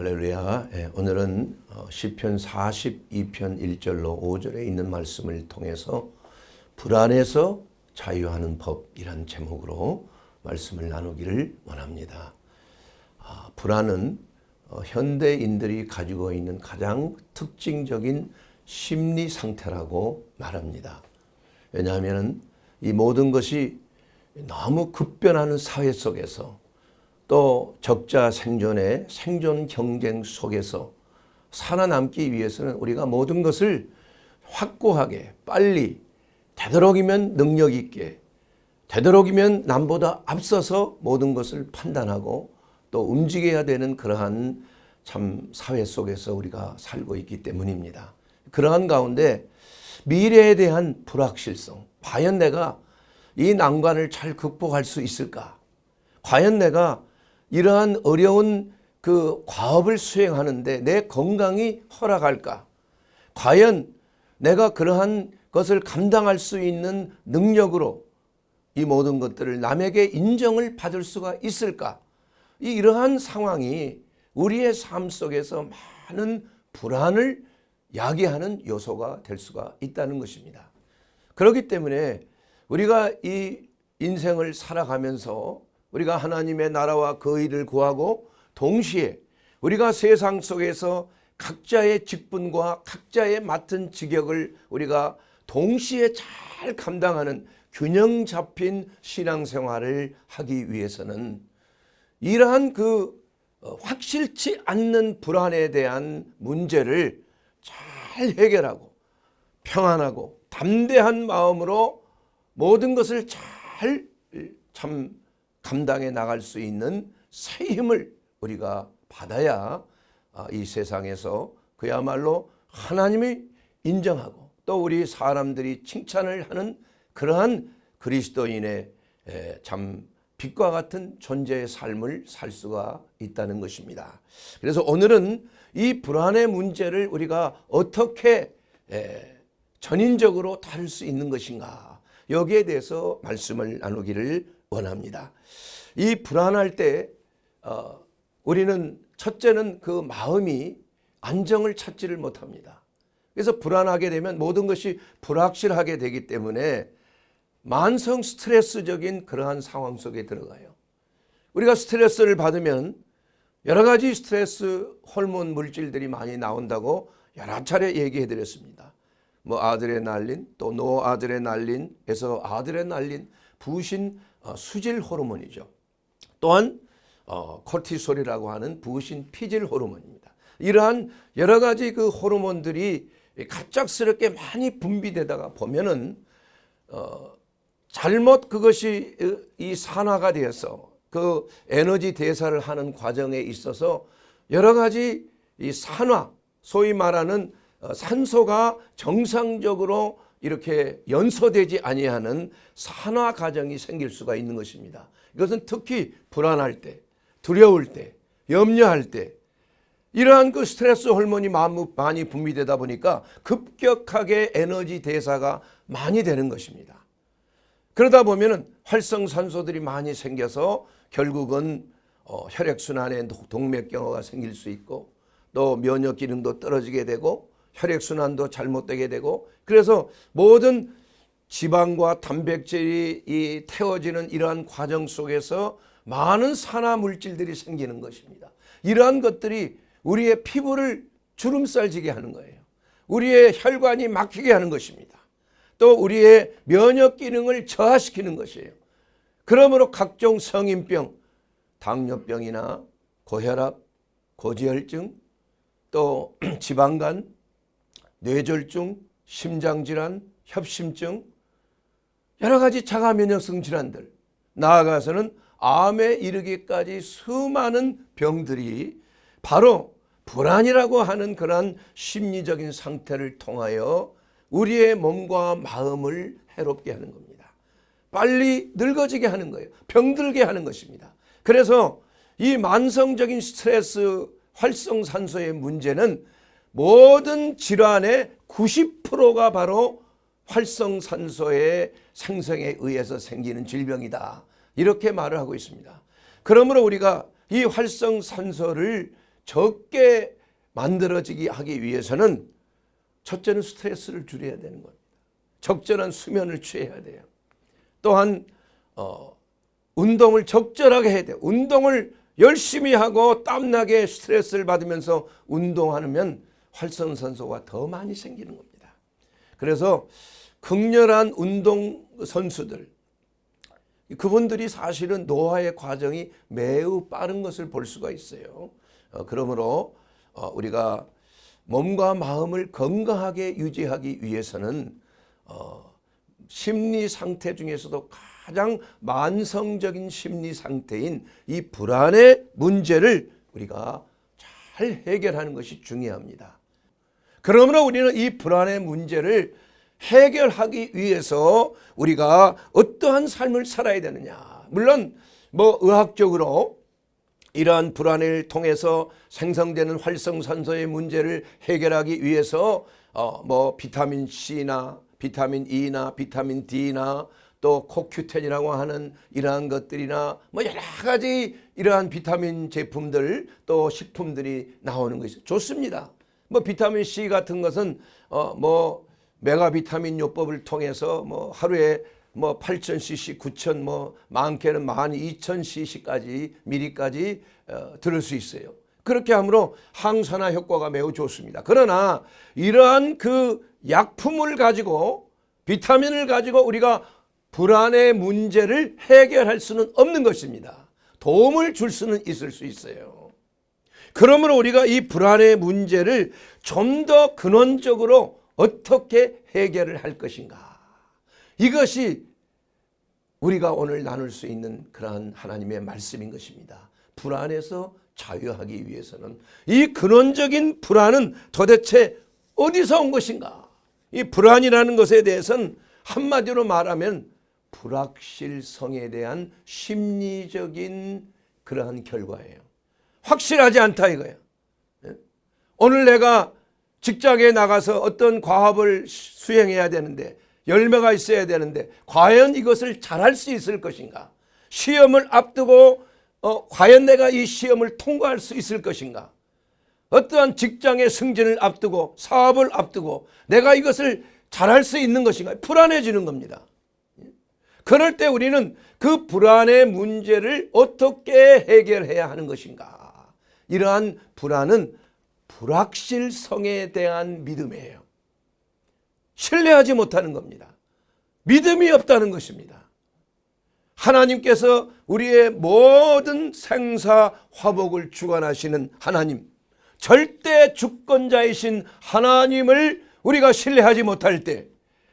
할렐루야. 오늘은 시편 42편 1절로 5절에 있는 말씀을 통해서 불안에서 자유하는 법이란 제목으로 말씀을 나누기를 원합니다. 불안은 현대인들이 가지고 있는 가장 특징적인 심리 상태라고 말합니다. 왜냐하면 이 모든 것이 너무 급변하는 사회 속에서 또 적자 생존의 생존 경쟁 속에서 살아남기 위해서는 우리가 모든 것을 확고하게 빨리 되도록이면 능력 있게 되도록이면 남보다 앞서서 모든 것을 판단하고 또 움직여야 되는 그러한 참 사회 속에서 우리가 살고 있기 때문입니다. 그러한 가운데 미래에 대한 불확실성, 과연 내가 이 난관을 잘 극복할 수 있을까? 과연 내가 이러한 어려운 그 과업을 수행하는데 내 건강이 허락할까? 과연 내가 그러한 것을 감당할 수 있는 능력으로 이 모든 것들을 남에게 인정을 받을 수가 있을까? 이러한 상황이 우리의 삶 속에서 많은 불안을 야기하는 요소가 될 수가 있다는 것입니다. 그렇기 때문에 우리가 이 인생을 살아가면서 우리가 하나님의 나라와 그 일을 구하고 동시에 우리가 세상 속에서 각자의 직분과 각자의 맡은 직역을 우리가 동시에 잘 감당하는 균형 잡힌 신앙생활을 하기 위해서는 이러한 그 확실치 않는 불안에 대한 문제를 잘 해결하고 평안하고 담대한 마음으로 모든 것을 잘 감당해 나갈 수 있는 새 힘을 우리가 받아야 이 세상에서 그야말로 하나님이 인정하고 또 우리 사람들이 칭찬을 하는 그러한 그리스도인의 참 빛과 같은 존재의 삶을 살 수가 있다는 것입니다. 그래서 오늘은 이 불안의 문제를 우리가 어떻게 전인적으로 다룰 수 있는 것인가, 여기에 대해서 말씀을 나누기를 원합니다. 이 불안할 때 우리는 첫째는 그 마음이 안정을 찾지를 못합니다. 그래서 불안하게 되면 모든 것이 불확실하게 되기 때문에 만성 스트레스적인 그러한 상황 속에 들어가요. 우리가 스트레스를 받으면 여러 가지 스트레스 호르몬 물질들이 많이 나온다고 여러 차례 얘기해 드렸습니다. 아드레날린, 또 노아드레날린에서 아드레날린, 부신 수질 호르몬이죠. 또한 코르티솔이라고 하는 부신 피질 호르몬입니다. 이러한 여러 가지 그 호르몬들이 갑작스럽게 많이 분비되다가 보면은 잘못 그것이 이 산화가 되어서 그 에너지 대사를 하는 과정에 있어서 여러 가지 이 산화, 소위 말하는 산소가 정상적으로 이렇게 연소되지 아니하는 산화 과정이 생길 수가 있는 것입니다. 이것은 특히 불안할 때, 두려울 때, 염려할 때 이러한 그 스트레스 호르몬이 많이 분비되다 보니까 급격하게 에너지 대사가 많이 되는 것입니다. 그러다 보면은 활성산소들이 많이 생겨서 결국은 혈액순환에 동맥경화가 생길 수 있고 또 면역 기능도 떨어지게 되고 혈액순환도 잘못되게 되고, 그래서 모든 지방과 단백질이 태워지는 이러한 과정 속에서 많은 산화 물질들이 생기는 것입니다. 이러한 것들이 우리의 피부를 주름살지게 하는 거예요. 우리의 혈관이 막히게 하는 것입니다. 또 우리의 면역 기능을 저하시키는 것이에요. 그러므로 각종 성인병, 당뇨병이나 고혈압, 고지혈증, 또 지방간, 뇌졸중, 심장질환, 협심증, 여러 가지 자가면역성 질환들, 나아가서는 암에 이르기까지 수많은 병들이 바로 불안이라고 하는 그러한 심리적인 상태를 통하여 우리의 몸과 마음을 해롭게 하는 겁니다. 빨리 늙어지게 하는 거예요. 병들게 하는 것입니다. 그래서 이 만성적인 스트레스 활성산소의 문제는 모든 질환의 90%가 바로 활성산소의 생성에 의해서 생기는 질병이다, 이렇게 말을 하고 있습니다. 그러므로 우리가 이 활성산소를 적게 만들어지게 하기 위해서는 첫째는 스트레스를 줄여야 되는 겁니다. 적절한 수면을 취해야 돼요. 또한 운동을 적절하게 해야 돼요. 운동을 열심히 하고 땀나게 스트레스를 받으면서 운동하면 활성산소가 더 많이 생기는 겁니다. 그래서 극렬한 운동 선수들, 그분들이 사실은 노화의 과정이 매우 빠른 것을 볼 수가 있어요. 그러므로 우리가 몸과 마음을 건강하게 유지하기 위해서는 심리 상태 중에서도 가장 만성적인 심리 상태인 이 불안의 문제를 우리가 잘 해결하는 것이 중요합니다. 그러므로 우리는 이 불안의 문제를 해결하기 위해서 우리가 어떠한 삶을 살아야 되느냐. 물론 의학적으로 이러한 불안을 통해서 생성되는 활성산소의 문제를 해결하기 위해서 비타민 C나 비타민 E나 비타민 D나 또 코큐텐이라고 하는 이러한 것들이나 여러 가지 이러한 비타민 제품들 또 식품들이 나오는 것이 좋습니다. 비타민 C 같은 것은 메가비타민 요법을 통해서 하루에 8,000cc, 9,000, 많게는 12,000cc까지 미리까지 들을 수 있어요. 그렇게 함으로 항산화 효과가 매우 좋습니다. 그러나 이러한 그 약품을 가지고 비타민을 가지고 우리가 불안의 문제를 해결할 수는 없는 것입니다. 도움을 줄 수는 있을 수 있어요. 그러므로 우리가 이 불안의 문제를 좀 더 근원적으로 어떻게 해결을 할 것인가? 이것이 우리가 오늘 나눌 수 있는 그러한 하나님의 말씀인 것입니다. 불안에서 자유하기 위해서는 이 근원적인 불안은 도대체 어디서 온 것인가? 이 불안이라는 것에 대해서는 한마디로 말하면 불확실성에 대한 심리적인 그러한 결과예요. 확실하지 않다 이거예요. 오늘 내가 직장에 나가서 어떤 과업을 수행해야 되는데 열매가 있어야 되는데 과연 이것을 잘할 수 있을 것인가? 시험을 앞두고 과연 내가 이 시험을 통과할 수 있을 것인가? 어떠한 직장의 승진을 앞두고 사업을 앞두고 내가 이것을 잘할 수 있는 것인가? 불안해지는 겁니다. 그럴 때 우리는 그 불안의 문제를 어떻게 해결해야 하는 것인가? 이러한 불안은 불확실성에 대한 믿음이에요. 신뢰하지 못하는 겁니다. 믿음이 없다는 것입니다. 하나님께서 우리의 모든 생사화복을 주관하시는 하나님, 절대 주권자이신 하나님을 우리가 신뢰하지 못할 때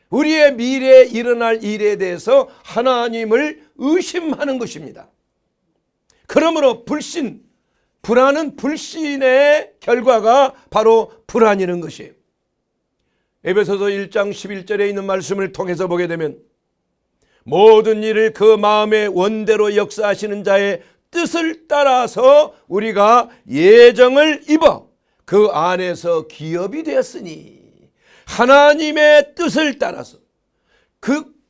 우리의 미래에 일어날 일에 대해서 하나님을 의심하는 것입니다. 그러므로 불안은 불신의 결과가 바로 불안이라는 것이에요. 에베소서 1장 11절에 있는 말씀을 통해서 보게 되면 모든 일을 그 마음의 원대로 역사하시는 자의 뜻을 따라서 우리가 예정을 입어 그 안에서 기업이 되었으니 하나님의 뜻을 따라서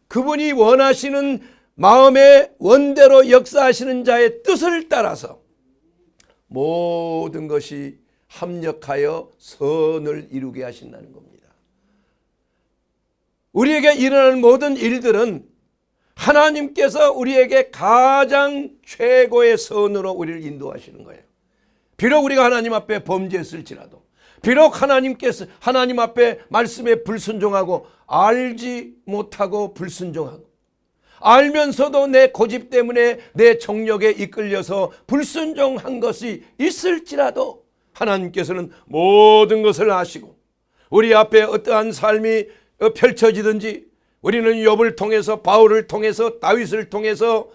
그분이 원하시는 마음의 원대로 역사하시는 자의 뜻을 따라서 모든 것이 합력하여 선을 이루게 하신다는 겁니다. 우리에게 일어나는 모든 일들은 하나님께서 우리에게 가장 최고의 선으로 우리를 인도하시는 거예요. 비록 우리가 하나님 앞에 범죄했을지라도, 비록 하나님께서 하나님 앞에 말씀에 불순종하고 알지 못하고 불순종하고 알면서도 내 고집 때문에 내 정욕에 이끌려서 불순종한 것이 있을지라도 하나님께서는 모든 것을 아시고 우리 앞에 어떠한 삶이 펼쳐지든지 우리는 욥을 통해서 바울을 통해서 다윗을 통해서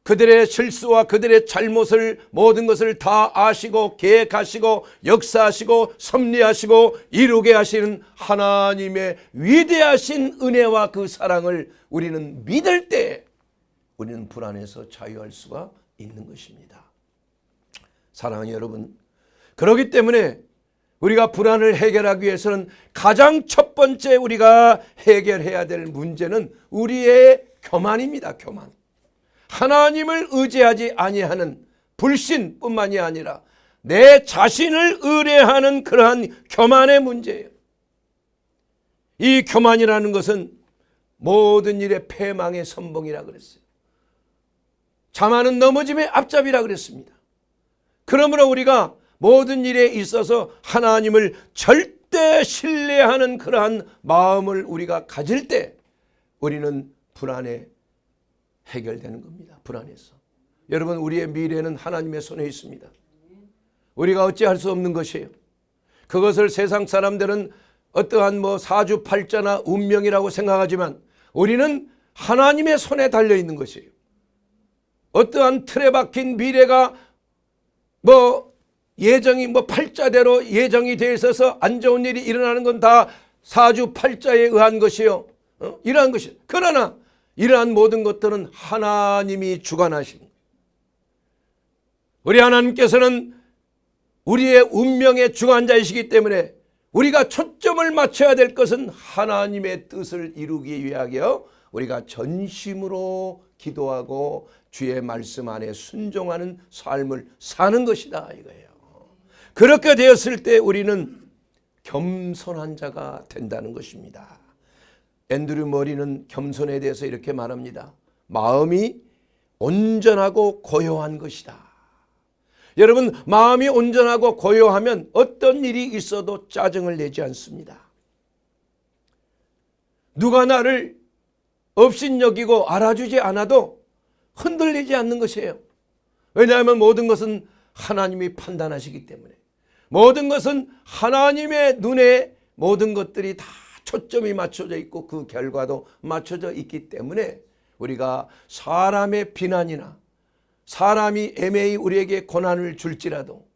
그들의 실수와 그들의 잘못을 모든 것을 다 아시고 계획하시고 역사하시고 섭리하시고 이루게 하시는 하나님의 위대하신 은혜와 그 사랑을 우리는 믿을 때 우리는 불안에서 자유할 수가 있는 것입니다. 사랑하는 여러분, 그렇기 때문에 우리가 불안을 해결하기 위해서는 가장 첫 번째 우리가 해결해야 될 문제는 우리의 교만입니다. 교만. 하나님을 의지하지 아니하는 불신뿐만이 아니라 내 자신을 의뢰하는 그러한 교만의 문제예요. 이 교만이라는 것은 모든 일의 패망의 선봉이라 그랬어요. 자만은 넘어짐의 앞잡이라 그랬습니다. 그러므로 우리가 모든 일에 있어서 하나님을 절대 신뢰하는 그러한 마음을 우리가 가질 때 우리는 불안에 해결되는 겁니다. 불안해서. 여러분, 우리의 미래는 하나님의 손에 있습니다. 우리가 어찌할 수 없는 것이에요. 그것을 세상 사람들은 어떠한 사주팔자나 운명이라고 생각하지만 우리는 하나님의 손에 달려있는 것이에요. 어떠한 틀에 박힌 미래가 예정이 팔자대로 예정이 되어 있어서 안 좋은 일이 일어나는 건 다 사주팔자에 의한 것이요. 이러한 것이요. 그러나 이러한 모든 것들은 하나님이 주관하신 거예요. 우리 하나님께서는 우리의 운명의 주관자이시기 때문에 우리가 초점을 맞춰야 될 것은 하나님의 뜻을 이루기 위하여 우리가 전심으로 기도하고 주의 말씀 안에 순종하는 삶을 사는 것이다 이거예요. 그렇게 되었을 때 우리는 겸손한 자가 된다는 것입니다. 앤드류 머리는 겸손에 대해서 이렇게 말합니다. 마음이 온전하고 고요한 것이다. 여러분, 마음이 온전하고 고요하면 어떤 일이 있어도 짜증을 내지 않습니다. 누가 나를 업신여기고 알아주지 않아도 흔들리지 않는 것이에요. 왜냐하면 모든 것은 하나님이 판단하시기 때문에, 모든 것은 하나님의 눈에 모든 것들이 다 초점이 맞춰져 있고 그 결과도 맞춰져 있기 때문에 우리가 사람의 비난이나 사람이 애매히 우리에게 고난을 줄지라도,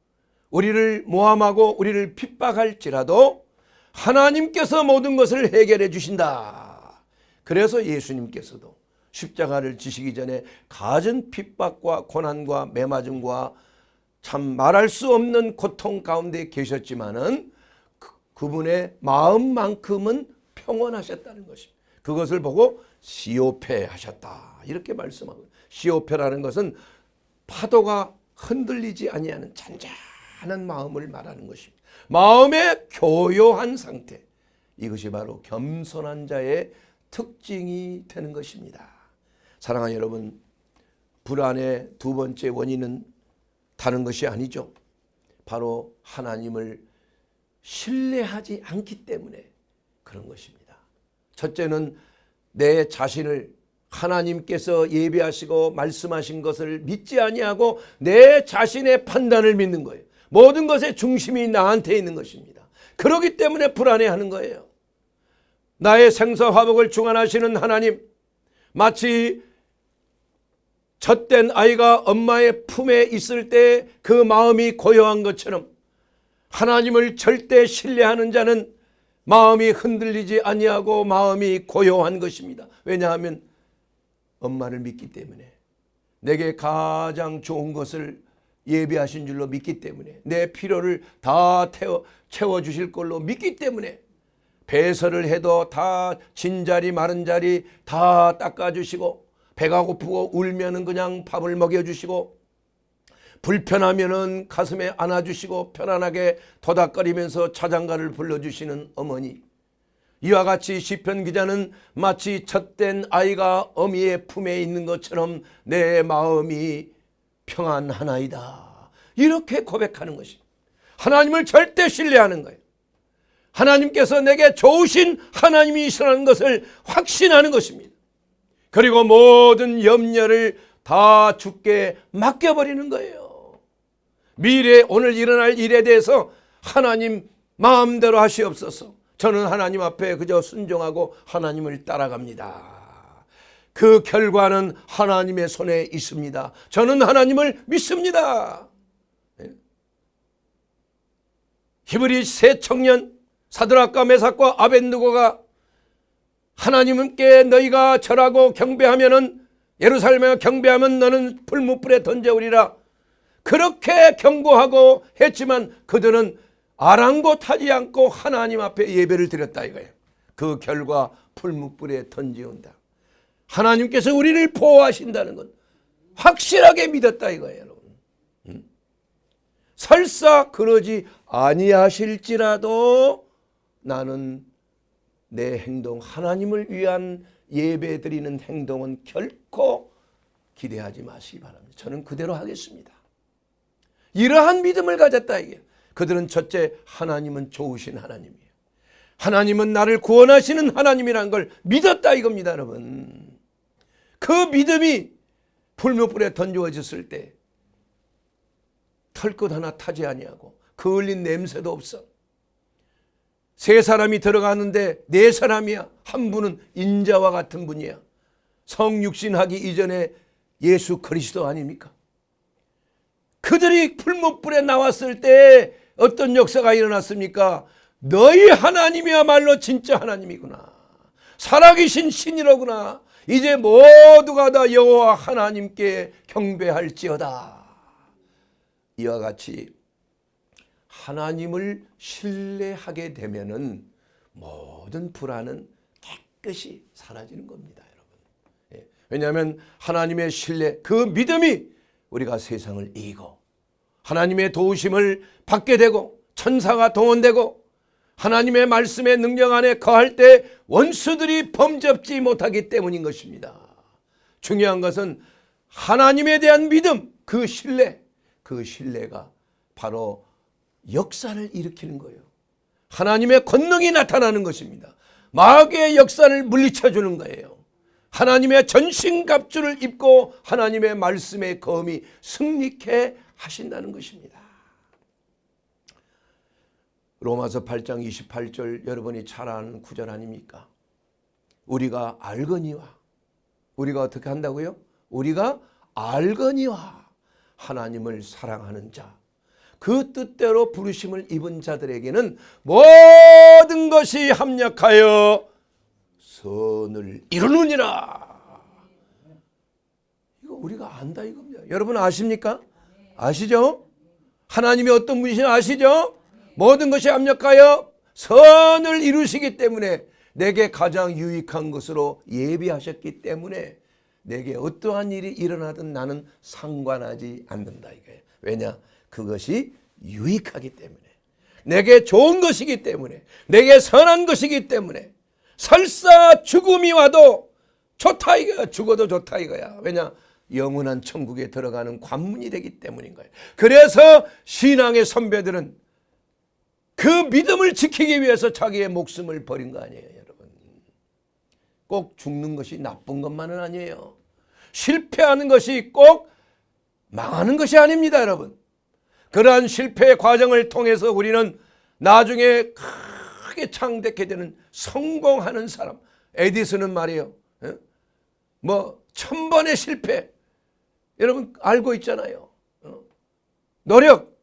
우리를 모함하고 우리를 핍박할지라도 하나님께서 모든 것을 해결해 주신다. 그래서 예수님께서도 십자가를 지시기 전에 갖은 핍박과 고난과 매맞음과 참 말할 수 없는 고통 가운데 계셨지만은 그분의 마음만큼은 평온하셨다는 것입니다. 그것을 보고 시오페 하셨다 이렇게 말씀하고, 시오페라는 것은 파도가 흔들리지 아니하는 잔잔한 마음을 말하는 것입니다. 마음의 교요한 상태, 이것이 바로 겸손한 자의 특징이 되는 것입니다. 사랑하는 여러분, 불안의 두 번째 원인은 다른 것이 아니죠. 바로 하나님을 신뢰하지 않기 때문에 그런 것입니다. 첫째는 내 자신을 하나님께서 예비하시고 말씀하신 것을 믿지 아니하고 내 자신의 판단을 믿는 거예요. 모든 것의 중심이 나한테 있는 것입니다. 그렇기 때문에 불안해하는 거예요. 나의 생사화복을 주관하시는 하나님, 마치 젖된 아이가 엄마의 품에 있을 때 그 마음이 고요한 것처럼 하나님을 절대 신뢰하는 자는 마음이 흔들리지 아니하고 마음이 고요한 것입니다. 왜냐하면 엄마를 믿기 때문에, 내게 가장 좋은 것을 예비하신 줄로 믿기 때문에, 내 필요를 다 채워주실 걸로 믿기 때문에, 배설을 해도 다 진자리 마른 자리 다 닦아주시고, 배가 고프고 울면은 그냥 밥을 먹여주시고, 불편하면은 가슴에 안아주시고 편안하게 토닥거리면서 자장가를 불러주시는 어머니, 이와 같이 시편 기자는 마치 젖된 아이가 어미의 품에 있는 것처럼 내 마음이 평안하나이다 이렇게 고백하는 것입니다. 하나님을 절대 신뢰하는 거예요. 하나님께서 내게 좋으신 하나님이시라는 것을 확신하는 것입니다. 그리고 모든 염려를 다 주께 맡겨버리는 거예요. 미래 오늘 일어날 일에 대해서 하나님 마음대로 하시옵소서. 저는 하나님 앞에 그저 순종하고 하나님을 따라갑니다. 그 결과는 하나님의 손에 있습니다. 저는 하나님을 믿습니다. 히브리 세 청년 사드락과 메삭과 아벳느고가 하나님께 너희가 절하고 경배하면은, 예루살렘에 경배하면 너는 불못불에 던져오리라, 그렇게 경고하고 했지만 그들은 아랑곳하지 않고 하나님 앞에 예배를 드렸다 이거예요. 그 결과 불못불에 던지온다. 하나님께서 우리를 보호하신다는 것 확실하게 믿었다 이거예요, 여러분. 설사 그러지 아니하실지라도 나는 내 행동, 하나님을 위한 예배 드리는 행동은 결코 기대하지 마시기 바랍니다. 저는 그대로 하겠습니다. 이러한 믿음을 가졌다 이게. 그들은 첫째, 하나님은 좋으신 하나님이에요. 하나님은 나를 구원하시는 하나님이라는 걸 믿었다 이겁니다, 여러분. 그 믿음이 불못불에 던져졌을 때 털끝 하나 타지 아니하고 그을린 냄새도 없어. 세 사람이 들어가는데 네 사람이야. 한 분은 인자와 같은 분이야. 성육신하기 이전에 예수 그리스도 아닙니까? 그들이 풀못불에 나왔을 때 어떤 역사가 일어났습니까? 너희 하나님이야말로 진짜 하나님이구나. 살아계신 신이로구나. 이제 모두가 다 여호와 하나님께 경배할지어다. 이와 같이 하나님을 신뢰하게 되면은 모든 불안은 깨끗이 사라지는 겁니다, 여러분. 왜냐하면 하나님의 신뢰, 그 믿음이 우리가 세상을 이기고 하나님의 도우심을 받게 되고 천사가 동원되고 하나님의 말씀의 능력 안에 거할 때 원수들이 범접지 못하기 때문인 것입니다. 중요한 것은 하나님에 대한 믿음, 그 신뢰, 그 신뢰가 바로 역사를 일으키는 거예요. 하나님의 권능이 나타나는 것입니다. 마귀의 역사를 물리쳐 주는 거예요. 하나님의 전신갑주를 입고 하나님의 말씀의 검이 승리케 하신다는 것입니다. 로마서 8장 28절 여러분이 잘 아는 구절 아닙니까? 우리가 알거니와, 우리가 어떻게 한다고요? 우리가 알거니와 하나님을 사랑하는 자, 그 뜻대로 부르심을 입은 자들에게는 모든 것이 합력하여 선을 이루느니라. 이거 우리가 안다 이겁니다. 여러분 아십니까? 아시죠? 하나님이 어떤 분이신지 아시죠? 모든 것이 합력하여 선을 이루시기 때문에 내게 가장 유익한 것으로 예비하셨기 때문에 내게 어떠한 일이 일어나든 나는 상관하지 않는다 이거예요. 왜냐? 그것이 유익하기 때문에, 내게 좋은 것이기 때문에, 내게 선한 것이기 때문에 설사 죽음이 와도 좋다 이거야. 죽어도 좋다 이거야. 왜냐? 영원한 천국에 들어가는 관문이 되기 때문인 거예요. 그래서 신앙의 선배들은 그 믿음을 지키기 위해서 자기의 목숨을 버린 거 아니에요, 여러분. 꼭 죽는 것이 나쁜 것만은 아니에요. 실패하는 것이 꼭 망하는 것이 아닙니다, 여러분. 그러한 실패의 과정을 통해서 우리는 나중에 크게 창대케 되는 성공하는 사람. 에디슨은 말이에요. 1000번의 실패. 여러분 알고 있잖아요. 노력,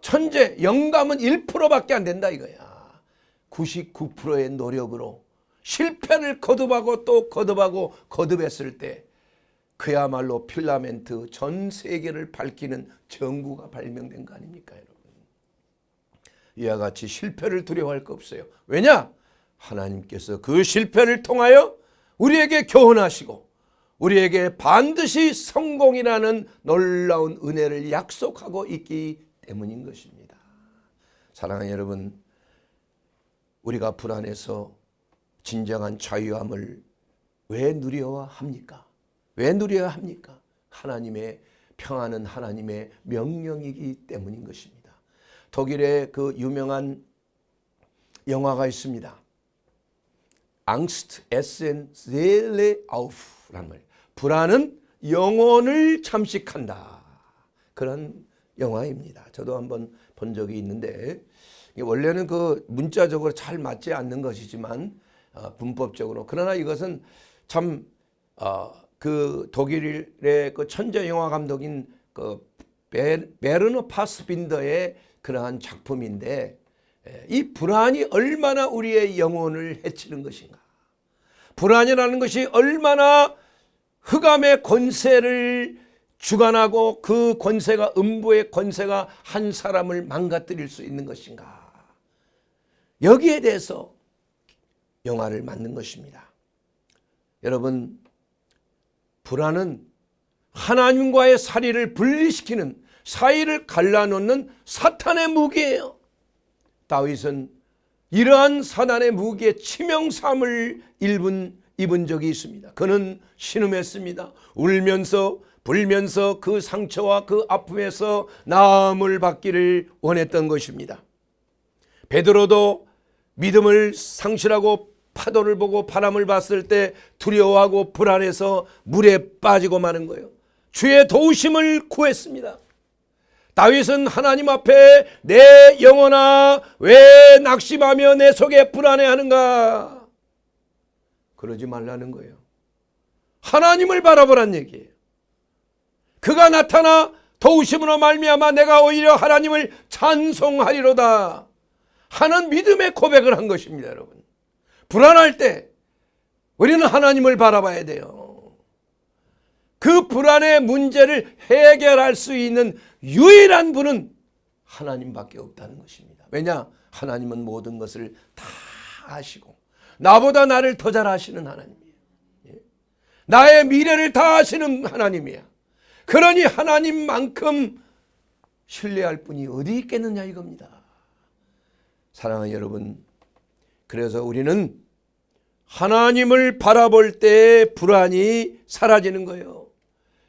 천재, 영감은 1%밖에 안 된다 이거야. 99%의 노력으로 실패를 거듭하고 또 거듭하고 거듭했을 때 그야말로 필라멘트 전 세계를 밝히는 전구가 발명된 거 아닙니까, 여러분? 이와 같이 실패를 두려워할 거 없어요. 왜냐? 하나님께서 그 실패를 통하여 우리에게 교훈하시고 우리에게 반드시 성공이라는 놀라운 은혜를 약속하고 있기 때문인 것입니다. 사랑하는 여러분, 우리가 불안해서 진정한 자유함을 왜 누려야 합니까? 왜 누려야 합니까? 하나님의 평안은 하나님의 명령이기 때문인 것입니다. 독일의 그 유명한 영화가 있습니다. Angst essen Seele auf라는 말. 불안은 영혼을 잠식한다. 그런 영화입니다. 저도 한번 본 적이 있는데 원래는 그 문자적으로 잘 맞지 않는 것이지만 문법적으로, 그러나 이것은 참 그 독일의 그 천재 영화 감독인 그 베르너 파스빈더의 그러한 작품인데, 이 불안이 얼마나 우리의 영혼을 해치는 것인가, 불안이라는 것이 얼마나 흑암의 권세를 주관하고 그 권세가, 음부의 권세가 한 사람을 망가뜨릴 수 있는 것인가, 여기에 대해서 영화를 만든 것입니다. 여러분, 불안은 하나님과의 사리를 분리시키는, 사이를 갈라놓는 사탄의 무기예요. 다윗은 이러한 사단의 무기의 치명상을 입은 적이 있습니다. 그는 신음했습니다. 울면서 불면서 그 상처와 그 아픔에서 나음을 받기를 원했던 것입니다. 베드로도 믿음을 상실하고 파도를 보고 바람을 봤을 때 두려워하고 불안해서 물에 빠지고 마는 거예요. 주의 도우심을 구했습니다. 다윗은 하나님 앞에 내 영혼아 왜 낙심하며 내 속에 불안해하는가? 그러지 말라는 거예요. 하나님을 바라보란 얘기예요. 그가 나타나 도우심으로 말미암아 내가 오히려 하나님을 찬송하리로다 하는 믿음의 고백을 한 것입니다. 여러분, 불안할 때 우리는 하나님을 바라봐야 돼요. 그 불안의 문제를 해결할 수 있는 유일한 분은 하나님밖에 없다는 것입니다. 왜냐? 하나님은 모든 것을 다 아시고 나보다 나를 더 잘 아시는 하나님이에요. 나의 미래를 다 아시는 하나님이야. 그러니 하나님만큼 신뢰할 분이 어디 있겠느냐 이겁니다. 사랑하는 여러분, 그래서 우리는 하나님을 바라볼 때 불안이 사라지는 거예요.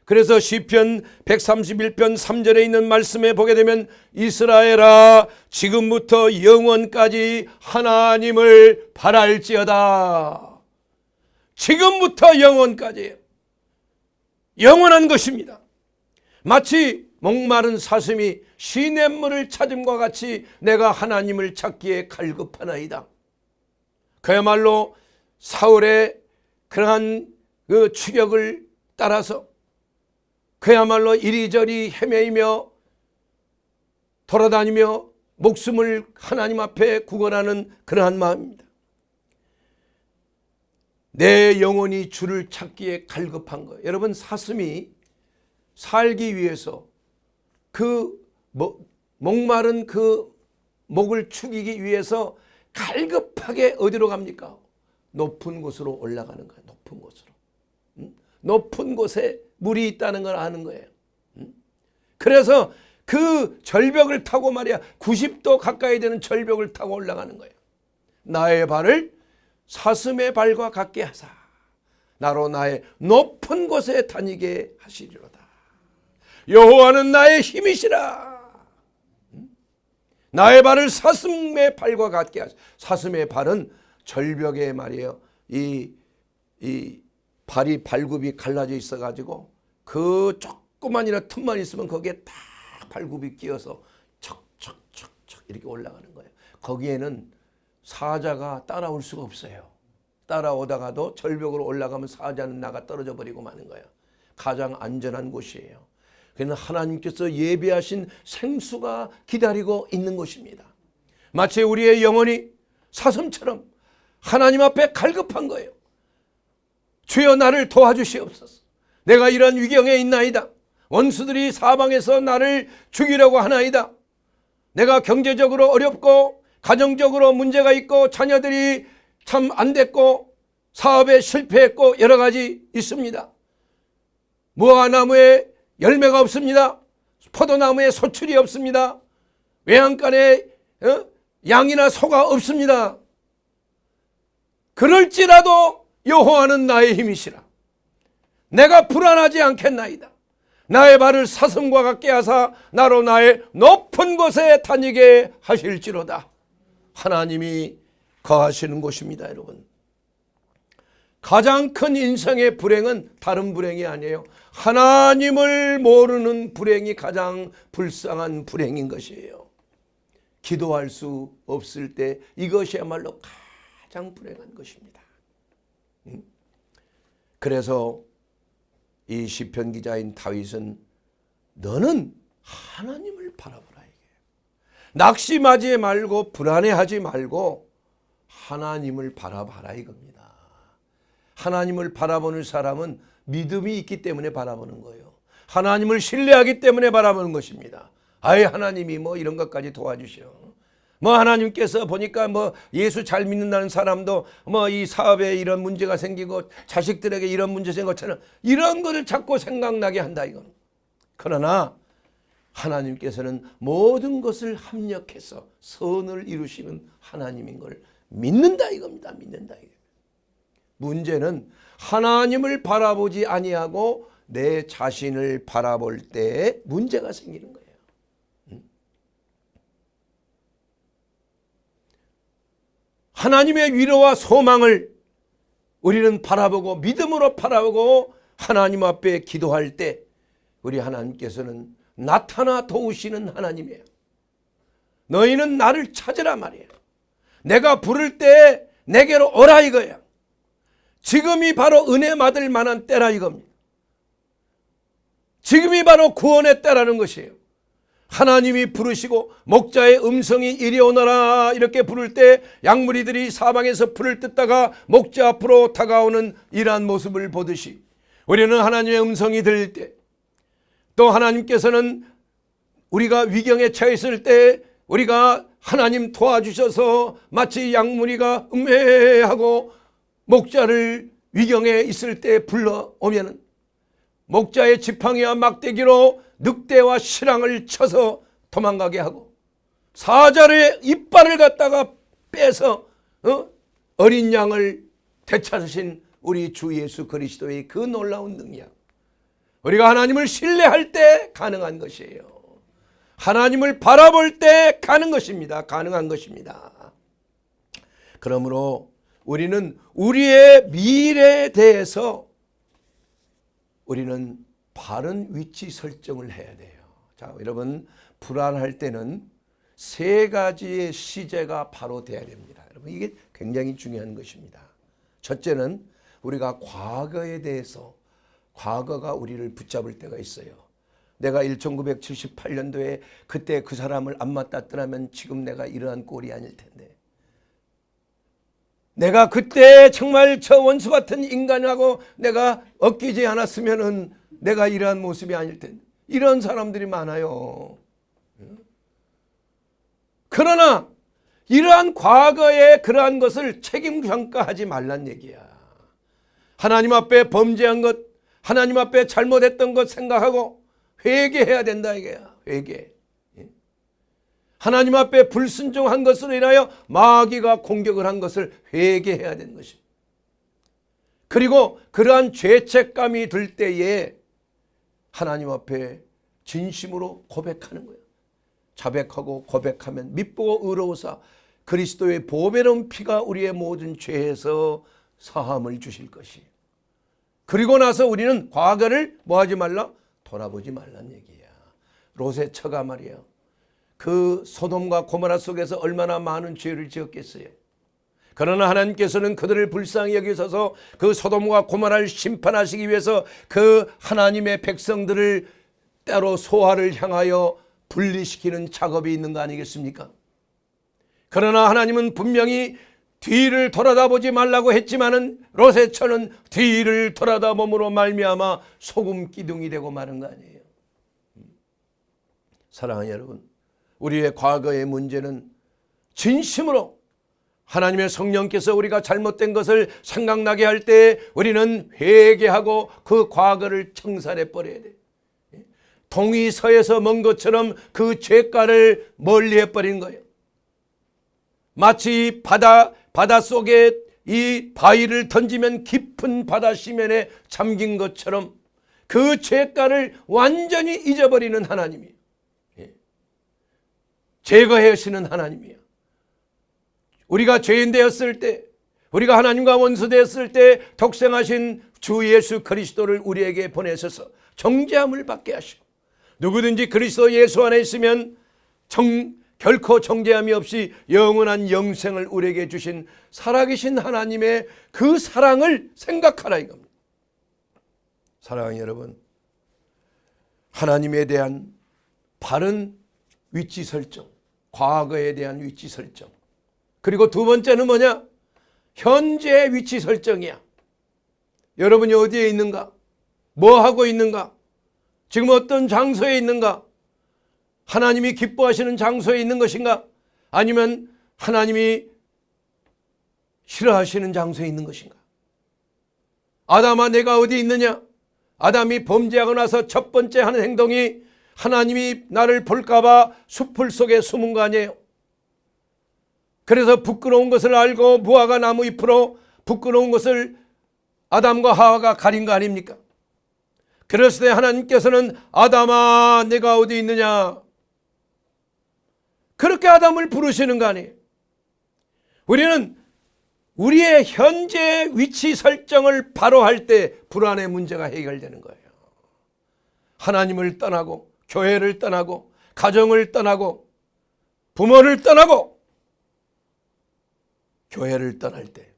그래서 시편 131편 3절에 있는 말씀에 보게 되면 이스라엘아 지금부터 영원까지 하나님을 바랄지어다. 지금부터 영원까지 영원한 것입니다. 마치 목마른 사슴이 시냇물을 찾음과 같이 내가 하나님을 찾기에 갈급하나이다. 그야말로 사울의 그러한 그 추격을 따라서 그야말로 이리저리 헤매이며 돌아다니며 목숨을 하나님 앞에 구걸하는 그러한 마음입니다. 내 영혼이 주를 찾기에 갈급한 거예요. 여러분, 사슴이 살기 위해서 그 목마른 그 목을 축이기 위해서 갈급하게 어디로 갑니까? 높은 곳으로 올라가는 거예요. 높은 곳으로. 높은 곳에 물이 있다는 걸 아는 거예요. 그래서 그 절벽을 타고 말이야 90도 가까이 되는 절벽을 타고 올라가는 거예요. 나의 발을 사슴의 발과 같게 하사 나로 나의 높은 곳에 다니게 하시리로다. 여호와는 나의 힘이시라. 나의 발을 사슴의 발과 같게 하사. 사슴의 발은 절벽에 말이에요. 이 발이 발굽이 갈라져 있어 가지고 그 조그만이나 틈만 있으면 거기에 딱 발굽이 끼어서 척척척척 이렇게 올라가는 거예요. 거기에는 사자가 따라올 수가 없어요. 따라오다가도 절벽으로 올라가면 사자는 나가 떨어져 버리고 마는 거예요. 가장 안전한 곳이에요. 그는 하나님께서 예비하신 생수가 기다리고 있는 곳입니다. 마치 우리의 영혼이 사슴처럼 하나님 앞에 갈급한 거예요. 주여 나를 도와주시옵소서. 내가 이런 위경에 있나이다. 원수들이 사방에서 나를 죽이려고 하나이다. 내가 경제적으로 어렵고 가정적으로 문제가 있고 자녀들이 참 안 됐고 사업에 실패했고 여러 가지 있습니다. 무화과나무에 열매가 없습니다. 포도나무에 소출이 없습니다. 외양간에 양이나 소가 없습니다. 그럴지라도 여호와는 나의 힘이시라. 내가 불안하지 않겠나이다. 나의 발을 사슴과 같게 하사 나로 나의 높은 곳에 다니게 하실지로다. 하나님이 거하시는 곳입니다. 여러분, 가장 큰 인생의 불행은 다른 불행이 아니에요. 하나님을 모르는 불행이 가장 불쌍한 불행인 것이에요. 기도할 수 없을 때 이것이야말로 가장 불행한 것입니다. 그래서 이 시편 기자인 다윗은 너는 하나님을 바라보라 이게요. 낙심하지 말고 불안해하지 말고 하나님을 바라봐라 이겁니다. 하나님을 바라보는 사람은 믿음이 있기 때문에 바라보는 거예요. 하나님을 신뢰하기 때문에 바라보는 것입니다. 아예 하나님이 뭐 이런 것까지 도와주셔. 뭐 하나님께서 보니까 뭐 예수 잘 믿는다는 사람도 뭐 이 사업에 이런 문제가 생기고 자식들에게 이런 문제 생긴 것처럼 이런 거를 자꾸 생각나게 한다 이건. 그러나 하나님께서는 모든 것을 합력해서 선을 이루시는 하나님인 걸 믿는다 이겁니다. 믿는다 이겁니다. 문제는 하나님을 바라보지 아니하고 내 자신을 바라볼 때 문제가 생기는 거예요. 하나님의 위로와 소망을 우리는 바라보고 믿음으로 바라보고 하나님 앞에 기도할 때 우리 하나님께서는 나타나 도우시는 하나님이에요. 너희는 나를 찾으라 말이에요. 내가 부를 때 내게로 오라 이거야. 지금이 바로 은혜 받을 만한 때라 이겁니다. 지금이 바로 구원의 때라는 것이에요. 하나님이 부르시고 목자의 음성이 이리 오너라 이렇게 부를 때 양무리들이 사방에서 불을 뜯다가 목자 앞으로 다가오는 이러한 모습을 보듯이 우리는 하나님의 음성이 들릴 때, 또 하나님께서는 우리가 위경에 처했을 때 우리가 하나님 도와주셔서 마치 양무리가 음해하고 목자를 위경에 있을 때 불러오면 목자의 지팡이와 막대기로 늑대와 실랑을 쳐서 도망가게 하고 사자의 이빨을 갖다가 빼서 어린 양을 되찾으신 우리 주 예수 그리스도의 그 놀라운 능력, 우리가 하나님을 신뢰할 때 가능한 것이에요. 하나님을 바라볼 때 가능한 것입니다. 그러므로 우리는 우리의 미래에 대해서 우리는 바른 위치 설정을 해야 돼요. 자, 여러분, 불안할 때는 세 가지의 시제가 바로 돼야 됩니다. 여러분, 이게 굉장히 중요한 것입니다. 첫째는 우리가 과거에 대해서, 과거가 우리를 붙잡을 때가 있어요. 내가 1978년도에 그때 그 사람을 안 만났더라면 지금 내가 이러한 꼴이 아닐 텐데, 내가 그때 정말 저 원수 같은 인간하고 내가 엮이지 않았으면은 내가 이러한 모습이 아닐 텐데, 이런 사람들이 많아요. 그러나 이러한 과거의 그러한 것을 책임 평가하지 말란 얘기야. 하나님 앞에 범죄한 것, 하나님 앞에 잘못했던 것 생각하고 회개해야 된다 이거야. 회개. 하나님 앞에 불순종한 것으로 인하여 마귀가 공격을 한 것을 회개해야 되는 것입니다. 그리고 그러한 죄책감이 들 때에 하나님 앞에 진심으로 고백하는 거예요. 자백하고 고백하면 믿고 의로우사 그리스도의 보배로운 피가 우리의 모든 죄에서 사함을 주실 것이에요. 그리고 나서 우리는 과거를 뭐하지 말라? 돌아보지 말란 얘기야. 롯의 처가 말이에요. 그 소돔과 고모라 속에서 얼마나 많은 죄를 지었겠어요. 그러나 하나님께서는 그들을 불쌍히 여기셔서 그 소돔과 고모라를 심판하시기 위해서 그 하나님의 백성들을 때로 소아를 향하여 분리시키는 작업이 있는 거 아니겠습니까? 그러나 하나님은 분명히 뒤를 돌아다보지 말라고 했지만은 롯의 처는 뒤를 돌아다봄으로 말미암아 소금 기둥이 되고 마는 거 아니에요. 사랑하는 여러분, 우리의 과거의 문제는 진심으로 하나님의 성령께서 우리가 잘못된 것을 생각나게 할 때 우리는 회개하고 그 과거를 청산해 버려야 돼. 동이 서에서 먼 것처럼 그 죄가를 멀리해 버린 거예요. 마치 바닷속에 이 바위를 던지면 깊은 바다 시면에 잠긴 것처럼 그 죄가를 완전히 잊어버리는 하나님이에요. 제거해 하시는 하나님이에요. 우리가 죄인 되었을 때, 우리가 하나님과 원수 되었을 때 독생하신 주 예수 그리스도를 우리에게 보내셔서 정죄함을 받게 하시고, 누구든지 그리스도 예수 안에 있으면 결코 정죄함이 없이 영원한 영생을 우리에게 주신 살아계신 하나님의 그 사랑을 생각하라 이겁니다. 사랑하는 여러분, 하나님에 대한 바른 위치 설정, 과거에 대한 위치 설정, 그리고 두 번째는 뭐냐? 현재 위치 설정이야. 여러분이 어디에 있는가? 뭐 하고 있는가? 지금 어떤 장소에 있는가? 하나님이 기뻐하시는 장소에 있는 것인가? 아니면 하나님이 싫어하시는 장소에 있는 것인가? 아담아, 내가 어디 있느냐? 아담이 범죄하고 나서 첫 번째 하는 행동이 하나님이 나를 볼까봐 숲을 속에 숨은 거 아니에요. 그래서 부끄러운 것을 알고 무화과 나무 잎으로 부끄러운 것을 아담과 하와가 가린 거 아닙니까? 그랬을 때 하나님께서는 아담아 내가 어디 있느냐, 그렇게 아담을 부르시는 거 아니에요. 우리는 우리의 현재 위치 설정을 바로 할 때 불안의 문제가 해결되는 거예요. 하나님을 떠나고 교회를 떠나고 가정을 떠나고 부모를 떠나고 교회를 떠날 때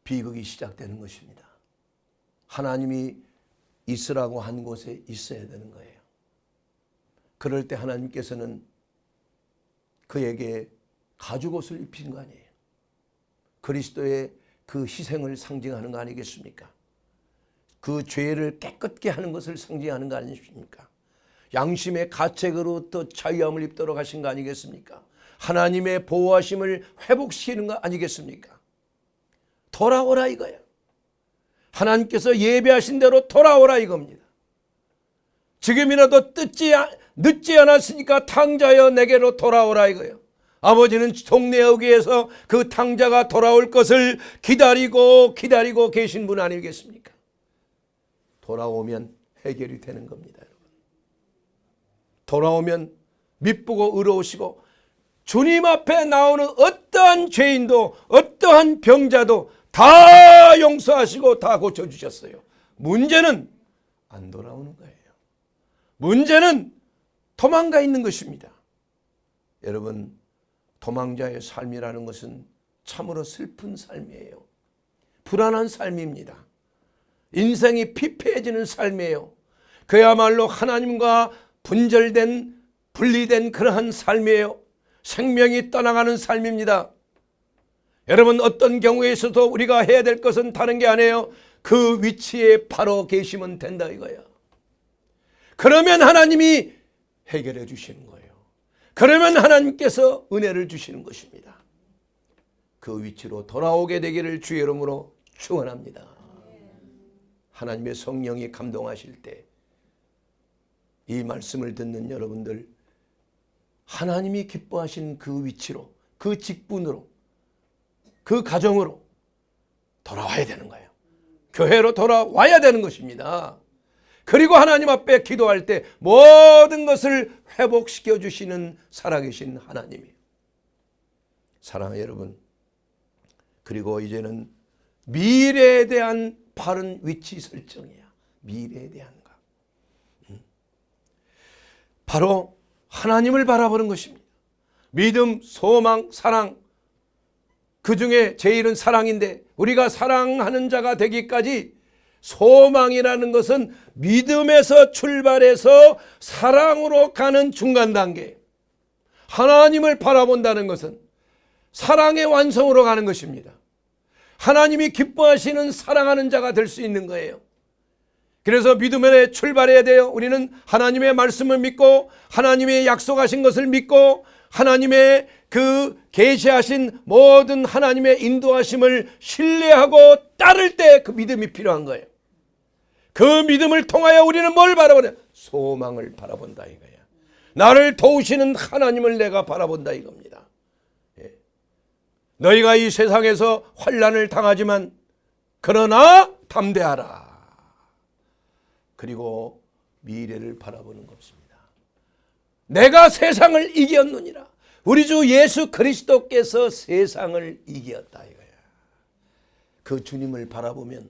비극이 시작되는 것입니다. 하나님이 있으라고 한 곳에 있어야 되는 거예요. 그럴 때 하나님께서는 그에게 가죽옷을 입힌 거 아니에요. 그리스도의 그 희생을 상징하는 거 아니겠습니까? 그 죄를 깨끗게 하는 것을 상징하는 거 아니십니까? 양심의 가책으로부터 자유함을 입도록 하신 거 아니겠습니까? 하나님의 보호하심을 회복시키는 거 아니겠습니까? 돌아오라 이거야. 하나님께서 예배하신 대로 돌아오라 이겁니다. 지금이라도 늦지 않았으니까 탕자여 내게로 돌아오라 이거예요. 아버지는 동네 어귀에서 그 탕자가 돌아올 것을 기다리고 계신 분 아니겠습니까? 돌아오면 해결이 되는 겁니다, 여러분. 돌아오면 미쁘고 의로우시고 주님 앞에 나오는 어떠한 죄인도 어떠한 병자도 다 용서하시고 다 고쳐주셨어요. 문제는 안 돌아오는 거예요. 문제는 도망가 있는 것입니다. 여러분, 도망자의 삶이라는 것은 참으로 슬픈 삶이에요. 불안한 삶입니다. 인생이 피폐해지는 삶이에요. 그야말로 하나님과 분리된 그러한 삶이에요. 생명이 떠나가는 삶입니다. 여러분, 어떤 경우에서도 우리가 해야 될 것은 다른 게 아니에요. 그 위치에 바로 계시면 된다 이거예요. 그러면 하나님이 해결해 주시는 거예요. 그러면 하나님께서 은혜를 주시는 것입니다. 그 위치로 돌아오게 되기를 주의 이름으로 축원합니다. 하나님의 성령이 감동하실 때 이 말씀을 듣는 여러분들, 하나님이 기뻐하신 그 위치로, 그 직분으로, 그 가정으로 돌아와야 되는 거예요. 교회로 돌아와야 되는 것입니다. 그리고 하나님 앞에 기도할 때 모든 것을 회복시켜 주시는 살아계신 하나님이에요. 사랑하는 여러분, 그리고 이제는 미래에 대한 바른 위치 설정이야. 미래에 대한 것. 바로 하나님을 바라보는 것입니다. 믿음, 소망, 사랑, 그 중에 제일은 사랑인데 우리가 사랑하는 자가 되기까지 소망이라는 것은 믿음에서 출발해서 사랑으로 가는 중간 단계. 하나님을 바라본다는 것은 사랑의 완성으로 가는 것입니다. 하나님이 기뻐하시는 사랑하는 자가 될 수 있는 거예요. 그래서 믿음에 출발해야 돼요. 우리는 하나님의 말씀을 믿고 하나님의 약속하신 것을 믿고 하나님의 그 계시하신 모든 하나님의 인도하심을 신뢰하고 따를 때 그 믿음이 필요한 거예요. 그 믿음을 통하여 우리는 뭘 바라보냐? 소망을 바라본다 이거야. 나를 도우시는 하나님을 내가 바라본다 이겁니다. 예. 너희가 이 세상에서 환난을 당하지만 그러나 담대하라. 그리고 미래를 바라보는 것입니다. 내가 세상을 이겼느니라. 우리 주 예수 그리스도께서 세상을 이겼다 이거야. 그 주님을 바라보면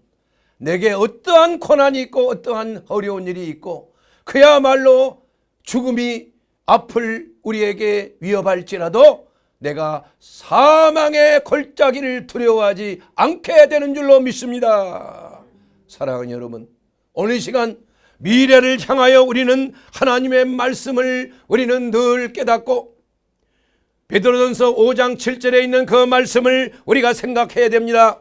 내게 어떠한 고난이 있고 어떠한 어려운 일이 있고 그야말로 죽음이 앞을 우리에게 위협할지라도 내가 사망의 골짜기를 두려워하지 않게 되는 줄로 믿습니다. 사랑하는 여러분, 오늘 이 시간 미래를 향하여 우리는 하나님의 말씀을 우리는 늘 깨닫고 베드로전서 5장 7절에 있는 그 말씀을 우리가 생각해야 됩니다.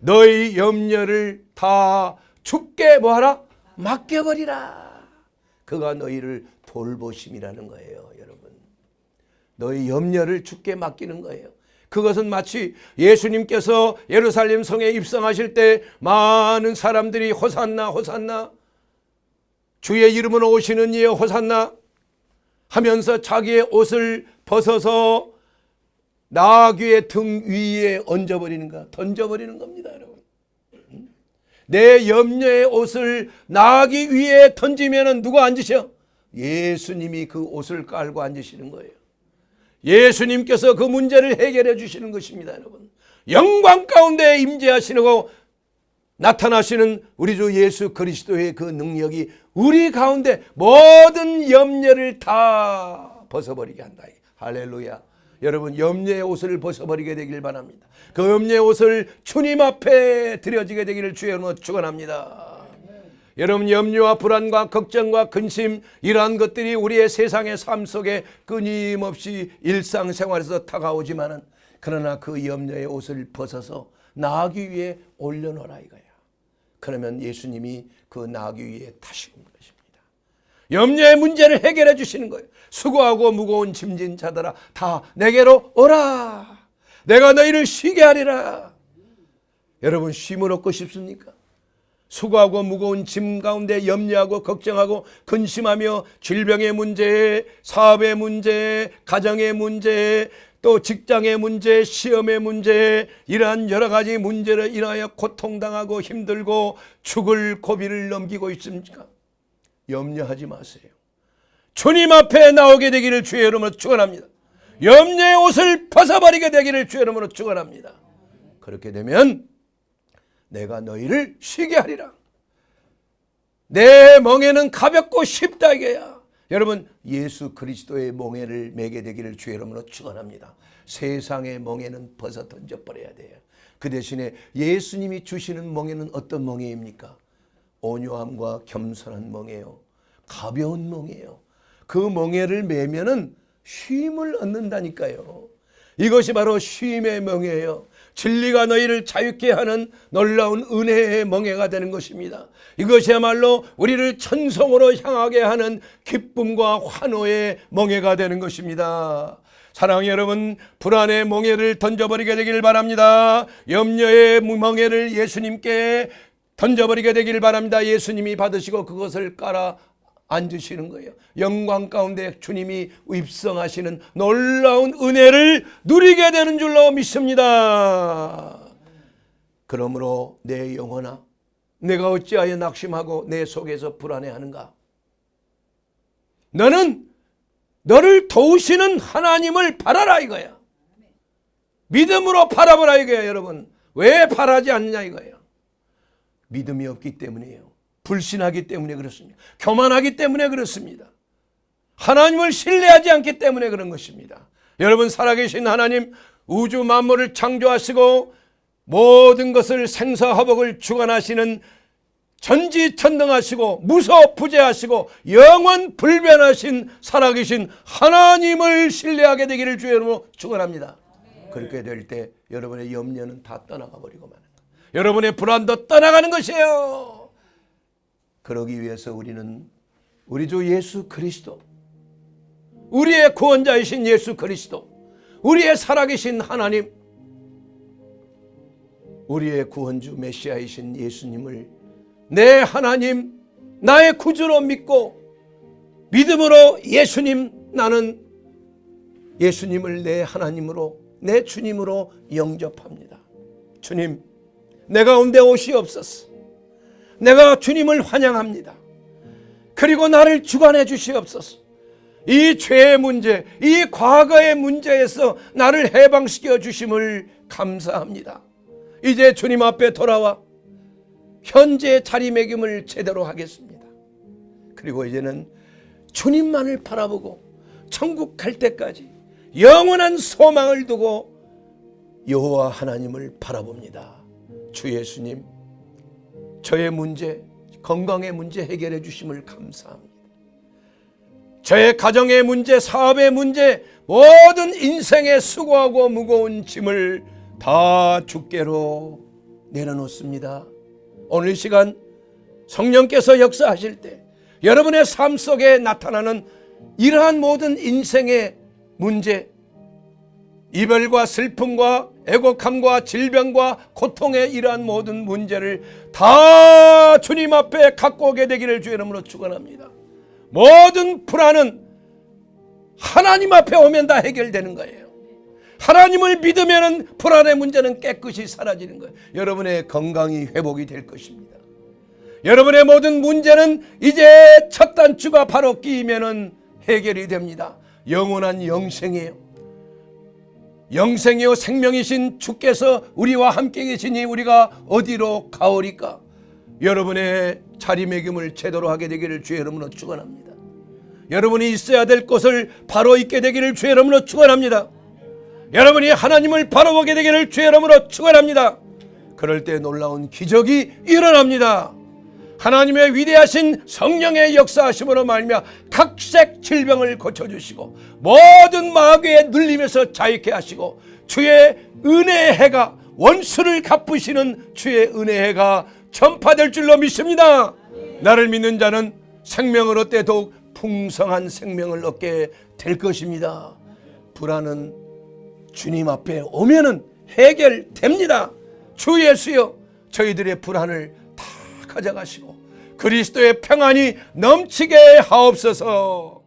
너희 염려를 다 주께 뭐하라? 맡겨버리라. 그가 너희를 돌보심이라는 거예요. 여러분, 너희 염려를 주께 맡기는 거예요. 그것은 마치 예수님께서 예루살렘 성에 입성하실 때 많은 사람들이 호산나 호산나 주의 이름으로 오시는 이여 호산나 하면서 자기의 옷을 벗어서 나귀의 등 위에 얹어버리는가, 던져버리는 겁니다, 여러분. 내 염려의 옷을 나귀 위에 던지면 누가 앉으셔? 예수님이 그 옷을 깔고 앉으시는 거예요. 예수님께서 그 문제를 해결해 주시는 것입니다, 여러분. 영광 가운데 임재하시고 나타나시는 우리 주 예수 그리스도의 그 능력이 우리 가운데 모든 염려를 다 벗어버리게 한다. 할렐루야. 여러분, 염려의 옷을 벗어버리게 되길 바랍니다. 그 염려의 옷을 주님 앞에 드려지게 되기를 주의 이름으로 축원합니다. 여러분, 염려와 불안과 걱정과 근심, 이러한 것들이 우리의 세상의 삶 속에 끊임없이 일상생활에서 다가오지만은, 그러나 그 염려의 옷을 벗어서 나귀 위에 올려놓으라 이거야. 그러면 예수님이 그 나귀 위에 타시는 것입니다. 염려의 문제를 해결해 주시는 거예요. 수고하고 무거운 짐진 자들아 다 내게로 오라. 내가 너희를 쉬게 하리라. 여러분, 쉼을 얻고 싶습니까? 수고하고 무거운 짐 가운데 염려하고 걱정하고 근심하며 질병의 문제, 사업의 문제, 가정의 문제, 또 직장의 문제, 시험의 문제, 이러한 여러 가지 문제로 인하여 고통당하고 힘들고 죽을 고비를 넘기고 있습니까? 염려하지 마세요. 주님 앞에 나오게 되기를 주의 이름으로 축원합니다. 염려의 옷을 벗어버리게 되기를 주의 이름으로 축원합니다. 그렇게 되면 내가 너희를 쉬게 하리라. 내 멍에는 가볍고 쉽다 이게야. 여러분, 예수 그리스도의 멍에를 매게 되기를 주의 이름으로 축원합니다. 세상의 멍에는 벗어 던져버려야 돼요. 그 대신에 예수님이 주시는 멍에는 어떤 멍에입니까? 온유함과 겸손한 멍에요. 가벼운 멍에요. 그 멍에를 매면은 쉼을 얻는다니까요. 이것이 바로 쉼의 멍에예요. 진리가 너희를 자유케 하는 놀라운 은혜의 멍에가 되는 것입니다. 이것이야말로 우리를 천성으로 향하게 하는 기쁨과 환호의 멍에가 되는 것입니다. 사랑하는 여러분, 불안의 멍에를 던져버리게 되기를 바랍니다. 염려의 멍에를 예수님께 던져버리게 되기를 바랍니다. 예수님이 받으시고 그것을 깔아 앉으시는 거예요. 영광 가운데 주님이 입성하시는 놀라운 은혜를 누리게 되는 줄로 믿습니다. 그러므로 내 영혼아, 내가 어찌하여 낙심하고 내 속에서 불안해하는가? 너는 너를 도우시는 하나님을 바라라 이거야. 믿음으로 바라보라 이거야. 여러분, 왜 바라지 않느냐 이거예요. 믿음이 없기 때문이에요. 불신하기 때문에 그렇습니다. 교만하기 때문에 그렇습니다. 하나님을 신뢰하지 않기 때문에 그런 것입니다. 여러분, 살아계신 하나님, 우주 만물을 창조하시고 모든 것을 생사화복을 주관하시는 전지천능하시고 무소부재하시고 영원 불변하신 살아계신 하나님을 신뢰하게 되기를 주의 이름으로 축원합니다. 그렇게 될 때 여러분의 염려는 다 떠나가 버리고 마는 거예요. 여러분의 불안도 떠나가는 것이에요. 그러기 위해서 우리는 우리 주 예수 그리스도, 우리의 구원자이신 예수 그리스도, 우리의 살아계신 하나님, 우리의 구원주 메시아이신 예수님을 내 하나님, 나의 구주로 믿고 믿음으로 예수님, 나는 예수님을 내 하나님으로, 내 주님으로 영접합니다. 주님, 내 가운데 오시옵소서. 내가 주님을 환영합니다. 그리고 나를 주관해 주시옵소서. 이 죄의 문제, 이 과거의 문제에서 나를 해방시켜 주심을 감사합니다. 이제 주님 앞에 돌아와 현재 자리매김을 제대로 하겠습니다. 그리고 이제는 주님만을 바라보고 천국 갈 때까지 영원한 소망을 두고 여호와 하나님을 바라봅니다. 주 예수님, 저의 문제, 건강의 문제 해결해 주심을 감사합니다. 저의 가정의 문제, 사업의 문제, 모든 인생의 수고하고 무거운 짐을 다 주께로 내려놓습니다. 오늘 이 시간 성령께서 역사하실 때 여러분의 삶 속에 나타나는 이러한 모든 인생의 문제, 이별과 슬픔과 애곡함과 질병과 고통의 이러한 모든 문제를 다 주님 앞에 갖고 오게 되기를 주의 이름으로 축원합니다. 모든 불안은 하나님 앞에 오면 다 해결되는 거예요. 하나님을 믿으면 불안의 문제는 깨끗이 사라지는 거예요. 여러분의 건강이 회복이 될 것입니다. 여러분의 모든 문제는 이제 첫 단추가 바로 끼이면 해결이 됩니다. 영원한 영생이에요. 영생이요 생명이신 주께서 우리와 함께 계시니 우리가 어디로 가오리까? 여러분의 자리매김을 제대로 하게 되기를 주의 이름으로 축원합니다. 여러분이 있어야 될 곳을 바로 있게 되기를 주의 이름으로 축원합니다. 여러분이 하나님을 바라보게 되기를 주의 이름으로 축원합니다. 그럴 때 놀라운 기적이 일어납니다. 하나님의 위대하신 성령의 역사하심으로 말미암아 각색 질병을 고쳐주시고 모든 마귀의 눌림에서 자유케 하시고 주의 은혜의 해가 원수를 갚으시는 주의 은혜의 해가 전파될 줄로 믿습니다. 나를 믿는 자는 생명을 얻되 더욱 풍성한 생명을 얻게 될 것입니다. 불안은 주님 앞에 오면은 해결됩니다. 주 예수여 저희들의 불안을 다 가져가시고 그리스도의 평안이 넘치게 하옵소서.